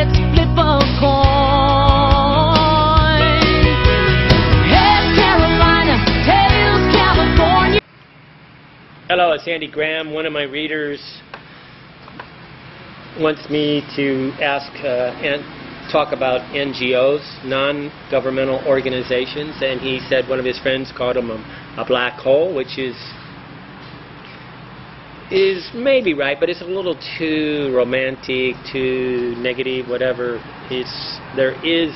let's flip a coin. Heads Carolina, tails California. Hello, it's Andy Graham. One of my readers wants me to ask and talk about NGOs, non-governmental organizations, and he said one of his friends called them a black hole, which is maybe right, but it's a little too romantic, too negative, whatever. There is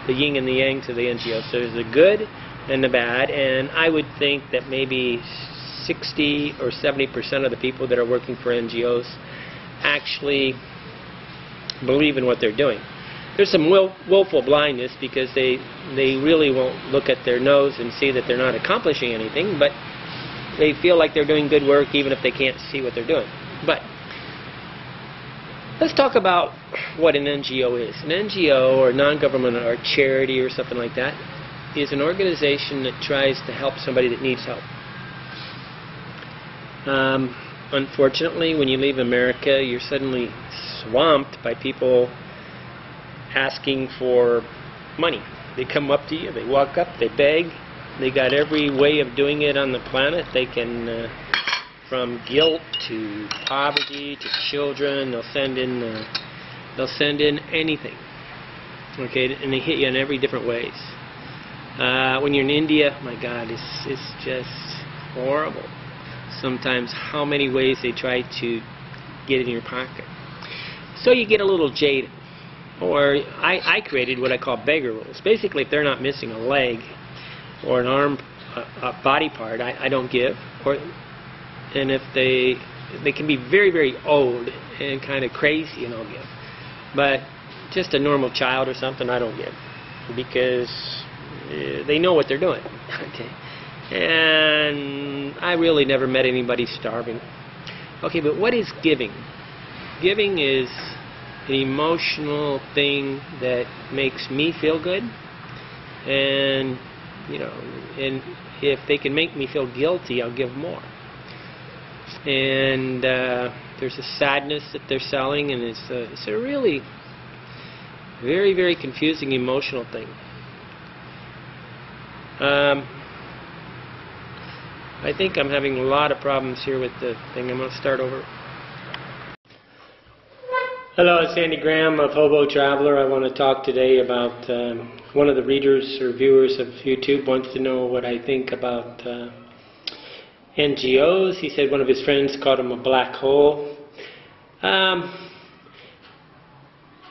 the yin and the yang to the NGOs. So there's the good and the bad, and I would think that maybe 60 or 70% of the people that are working for NGOs actually believe in what they're doing. There's some willful blindness because they really won't look at their nose and see that they're not accomplishing anything, but they feel like they're doing good work even if they can't see what they're doing. But let's talk about what an NGO is. An NGO, or non-governmental, or charity, or something like that, is an organization that tries to help somebody that needs help. Unfortunately, when you leave America, you're suddenly swamped by people asking for money. They come up to you, they walk up, they beg. They got every way of doing it on the planet. They can, from guilt to poverty to children, they'll send in anything. Okay, and they hit you in every different ways. When you're in India, my God, it's just horrible. Sometimes how many ways they try to get in your pocket. So you get a little jaded. Or I created what I call beggar rules. Basically, if they're not missing a leg or an arm, a body part, I don't give. And if they can be very, very old and kind of crazy, and I'll give. But just a normal child or something, I don't give, because they know what they're doing. Okay. And I really never met anybody starving. Okay, but what is giving? Giving is an emotional thing that makes me feel good, and and if they can make me feel guilty, I'll give more. And there's a sadness that they're selling, and it's a really very, very confusing emotional thing. I think I'm having a lot of problems here with the thing. I'm going to start over. Hello, it's Andy Graham of Hobo Traveler. I want to talk today about one of the readers or viewers of YouTube wants to know what I think about NGOs. He said one of his friends called him a black hole.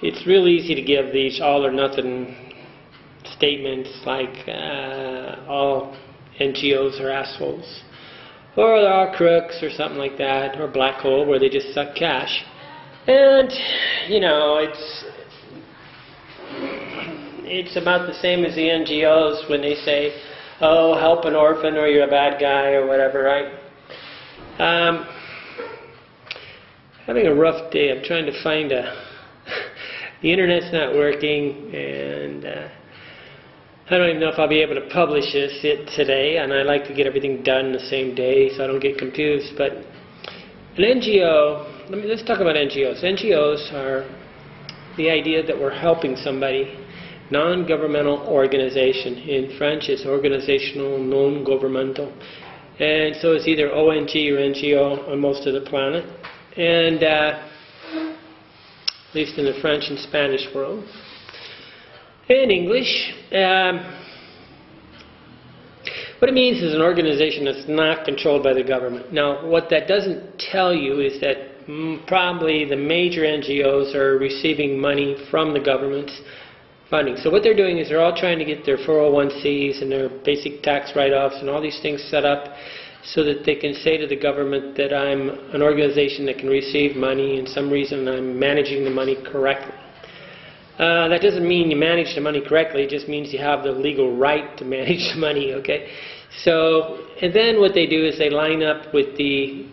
It's real easy to give these all or nothing statements like all NGOs are assholes, or they're all crooks, or something like that, or black hole where they just suck cash. And it's about the same as the NGOs when they say, "Oh, help an orphan, or you're a bad guy," or whatever, right? Having a rough day. I'm trying to find the internet's not working, and I don't even know if I'll be able to publish this today, and I like to get everything done the same day so I don't get confused. But an NGO, let's talk about NGOs. NGOs are the idea that we're helping somebody, non-governmental organization. In French, it's organizational non-governmental. And so it's either ONG or NGO on most of the planet. And at least in the French and Spanish world. In English, what it means is an organization that's not controlled by the government. Now, what that doesn't tell you is that probably the major NGOs are receiving money from the government's funding. So what they're doing is they're all trying to get their 401cs and their basic tax write-offs and all these things set up so that they can say to the government that I'm an organization that can receive money, and some reason I'm managing the money correctly. That doesn't mean you manage the money correctly, it just means you have the legal right to manage the money, okay? So, and then what they do is they line up with the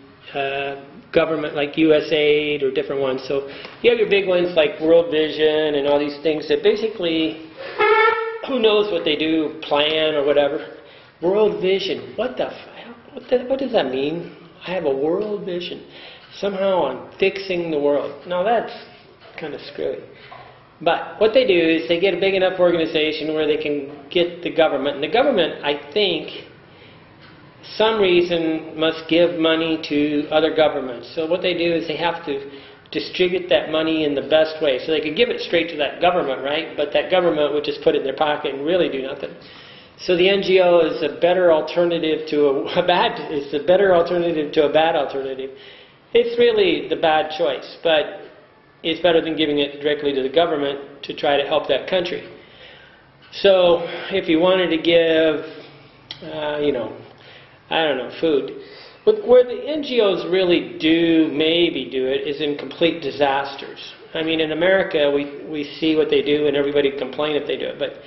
government, like USAID or different ones. So you have your big ones like World Vision and all these things that basically, who knows what they do, plan or whatever. World Vision, what does that mean? I have a world vision. Somehow I'm fixing the world. Now that's kind of screwy. But what they do is they get a big enough organization where they can get the government. And the government, I think, some reason must give money to other governments. So what they do is they have to distribute that money in the best way. So they could give it straight to that government, right? But that government would just put it in their pocket and really do nothing. So the NGO is a better alternative to a bad alternative. It's really the bad choice, but it's better than giving it directly to the government to try to help that country. So if you wanted to give, food. But where the NGOs really maybe do it, is in complete disasters. I mean, in America, we see what they do and everybody complain if they do it. But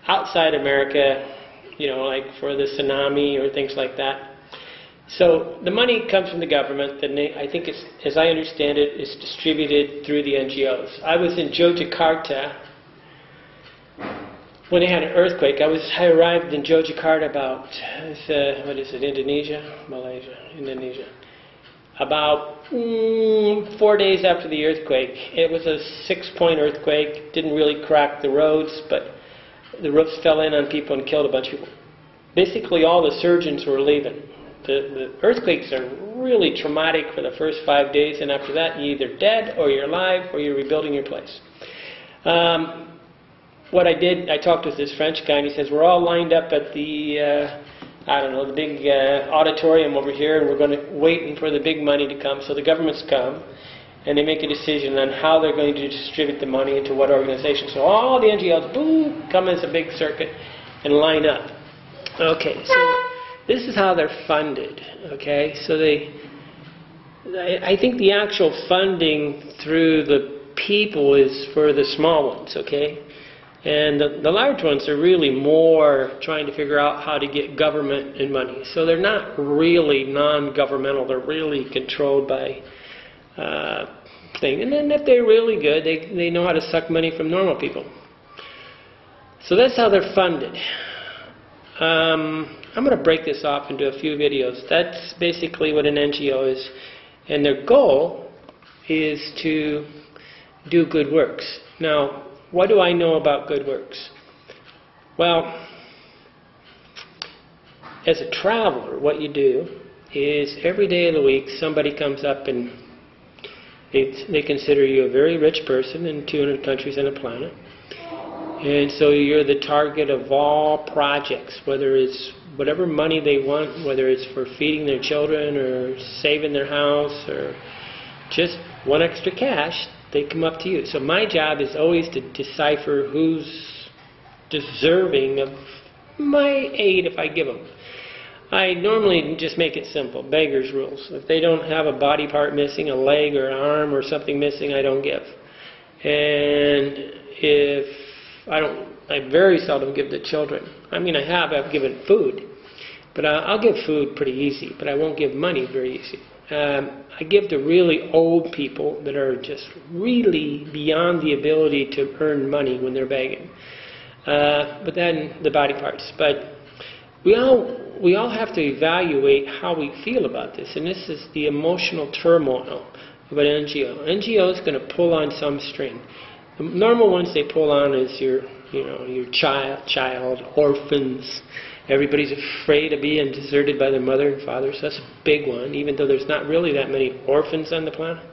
outside America, like for the tsunami or things like that. So the money comes from the government. I think, as I understand it, it's distributed through the NGOs. I was in Yogyakarta when they had an earthquake. I arrived in Yogyakarta about, Indonesia. About 4 days after the earthquake. It was a 6-point earthquake. Didn't really crack the roads, but the roofs fell in on people and killed a bunch of people. Basically, all the surgeons were leaving. The earthquakes are really traumatic for the first 5 days, and after that, you're either dead or you're alive or you're rebuilding your place. What I did, I talked with this French guy, and he says, we're all lined up at the, the big auditorium over here, and we're waiting for the big money to come. So the governments come, and they make a decision on how they're going to distribute the money into what organization. So all the NGOs, boom, come as a big circuit and line up. Okay, so this is how they're funded. Okay, so I think the actual funding through the people is for the small ones. Okay. And the large ones are really more trying to figure out how to get government and money. So they're not really non-governmental. They're really controlled by things. And then if they're really good, they know how to suck money from normal people. So that's how they're funded. I'm going to break this off into a few videos. That's basically what an NGO is. And their goal is to do good works. Now, what do I know about good works? Well, as a traveler, what you do is every day of the week somebody comes up and they consider you a very rich person in 200 countries on the planet. And so you're the target of all projects, whether it's whatever money they want, whether it's for feeding their children or saving their house or just one extra cash. They come up to you. So my job is always to decipher who's deserving of my aid if I give them. I normally just make it simple, beggars rules. If they don't have a body part missing, a leg or an arm or something missing, I don't give. And if I very seldom give the children. I mean, I've given food, but I'll give food pretty easy, but I won't give money very easy. I give to really old people that are just really beyond the ability to earn money when they're begging. But then the body parts. But we all have to evaluate how we feel about this, and this is the emotional turmoil of an NGO. An NGO is going to pull on some string. The normal ones they pull on is your child, orphans. Everybody's afraid of being deserted by their mother and father, so that's a big one, even though there's not really that many orphans on the planet.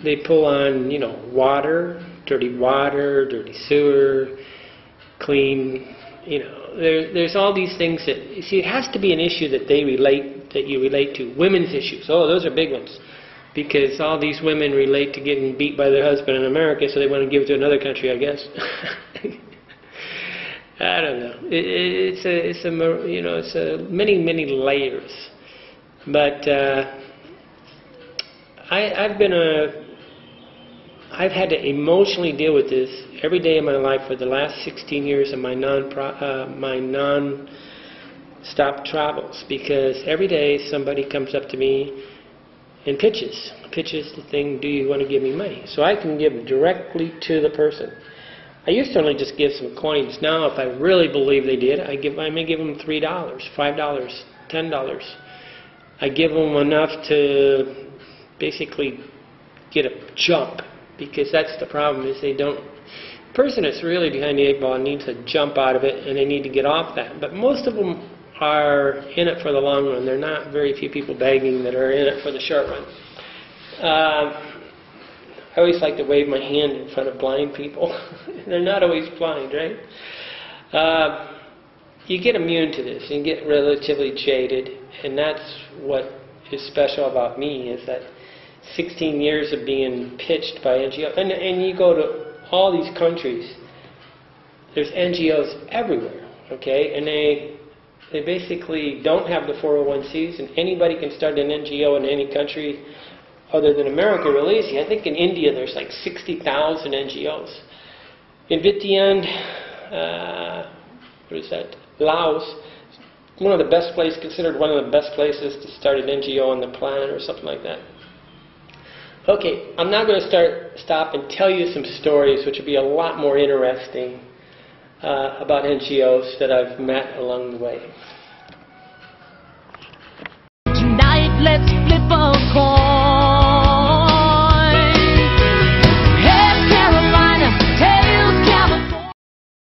They pull on, water, dirty sewer, clean, there's all these things that, you see, it has to be an issue that you relate to. Women's issues, those are big ones, because all these women relate to getting beat by their husband in America, so they want to give it to another country, I guess. I don't know. It's many layers, but I've had to emotionally deal with this every day of my life for the last 16 years of my non-stop travels, because every day somebody comes up to me and pitches the thing. Do you want to give me money? So I can give directly to the person. I used to only just give some coins. Now, if I really believe they did, I may give them $3, $5, $10. I give them enough to basically get a jump because that's the problem, is they don't. The person that's really behind the 8 ball needs to jump out of it, and they need to get off that. But most of them are in it for the long run. There are not very few people begging that are in it for the short run. I always like to wave my hand in front of blind people. They're not always blind, right? You get immune to this. You get relatively jaded, and that's what is special about me, is that 16 years of being pitched by NGOs. And you go to all these countries, there's NGOs everywhere, okay? And they basically don't have the 401cs, and anybody can start an NGO in any country other than America real easy. I think in India there's like 60,000 NGOs. In Vientiane, what is that? Laos, one of the best places, considered one of the best places to start an NGO on the planet or something like that. Okay, I'm now going to stop and tell you some stories which will be a lot more interesting about NGOs that I've met along the way. Tonight, let's flip on.